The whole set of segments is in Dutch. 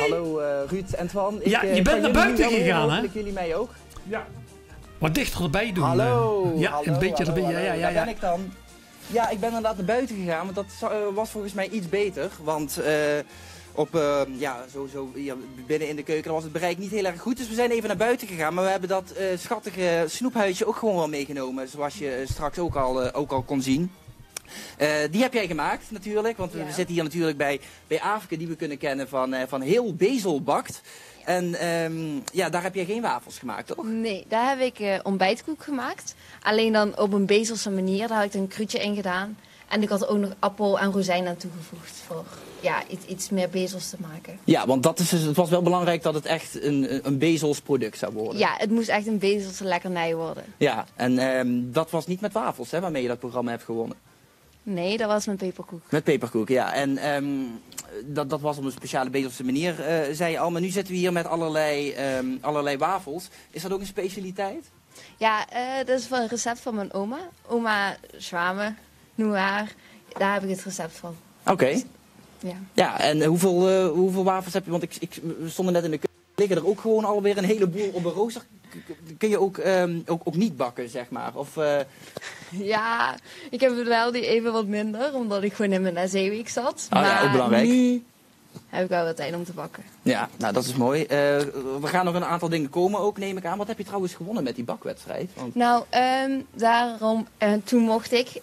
Hallo Ruud en Twan. Ja, je bent naar buiten gegaan, hè? Jullie mij ook? Ja. Wat dichter erbij doen. Hallo. Ja, hallo, een beetje hallo, erbij. hallo. Ja. Daar ben ik dan. Ja, ik ben inderdaad naar buiten gegaan, want dat was volgens mij iets beter. Want binnen in de keuken was het bereik niet heel erg goed. Dus we zijn even naar buiten gegaan. Maar we hebben dat schattige snoephuisje ook gewoon wel meegenomen. Zoals je straks ook al kon zien. Die heb jij gemaakt natuurlijk, want we zitten hier natuurlijk bij Aafke, die we kunnen kennen van Heel Bezel Bakt. En daar heb jij geen wafels gemaakt, toch? Nee, daar heb ik ontbijtkoek gemaakt. Alleen dan op een bezelse manier. Daar had ik een kruidje in gedaan. En ik had er ook nog appel en rozijn aan toegevoegd voor iets meer bezels te maken. Ja, want het was wel belangrijk dat het echt een bezels product zou worden. Ja, het moest echt een bezelse lekkernij worden. Ja, en dat was niet met wafels, hè, waarmee je dat programma hebt gewonnen. Nee, dat was mijn peperkoek. Met peperkoek, ja. En dat was op een speciale bezelse manier, zei je al. Maar nu zitten we hier met allerlei wafels. Is dat ook een specialiteit? Ja, dat is wel een recept van mijn oma. Oma Zwame, Noir. Daar heb ik het recept van. Oké. Ja. Ja, en hoeveel wafels heb je? Want we stonden net in de keuken. Liggen er ook gewoon alweer een heleboel op een rooster? Kun je ook niet bakken, zeg maar? Of, Ja, ik heb er wel die even wat minder, omdat ik gewoon in mijn NC-week zat. Oh, maar ja, ook belangrijk. nu heb ik wel wat tijd om te bakken. Ja, nou dat is mooi. We gaan nog een aantal dingen komen ook, neem ik aan. Wat heb je trouwens gewonnen met die bakwedstrijd? Want... Nou, toen mocht ik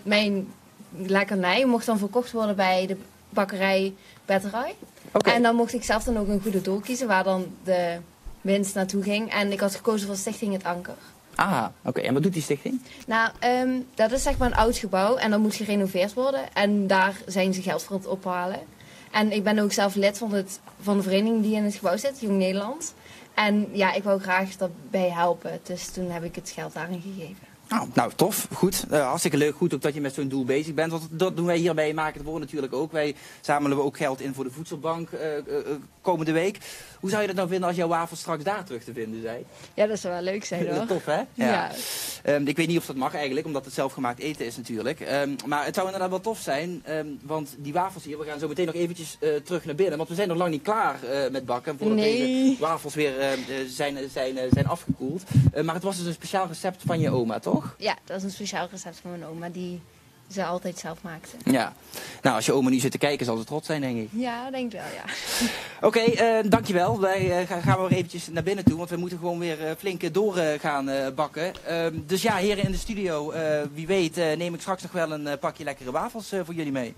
mijn lekkernij mocht dan verkocht worden bij de bakkerij Betterij. Okay. En dan mocht ik zelf dan ook een goede doel kiezen waar dan de winst naartoe ging. En ik had gekozen voor Stichting Het Anker. Ah, oké. En wat doet die stichting? Nou, dat is zeg maar een oud gebouw en dat moet gerenoveerd worden. En daar zijn ze geld voor aan het ophalen. En ik ben ook zelf lid van de vereniging die in het gebouw zit, Jong Nederland. En ja, ik wou graag daarbij helpen. Dus toen heb ik het geld daarin gegeven. Nou, tof. Goed. Hartstikke leuk. Goed ook dat je met zo'n doel bezig bent. Want dat doen wij hier bij Maak het Woord natuurlijk ook. Wij zamelen ook geld in voor de voedselbank komende week. Hoe zou je dat nou vinden als jouw wafels straks daar terug te vinden zijn? Ja, dat zou wel leuk zijn hoor. Tof, hè? Ja. Ik weet niet of dat mag eigenlijk, omdat het zelfgemaakt eten is natuurlijk. Maar het zou inderdaad wel tof zijn, want die wafels hier, we gaan zo meteen nog eventjes terug naar binnen. Want we zijn nog lang niet klaar met bakken, voordat deze wafels weer zijn afgekoeld. Maar het was dus een speciaal recept van je oma, toch? Ja, dat is een speciaal recept van mijn oma die ze altijd zelf maakte. Ja. Nou, als je oma nu zit te kijken, zal ze trots zijn, denk ik. Ja, denk ik wel, ja. Oké, dankjewel. Wij gaan weer eventjes naar binnen toe, want we moeten gewoon weer flink door gaan bakken. Dus ja, heren in de studio, wie weet neem ik straks nog wel een pakje lekkere wafels voor jullie mee.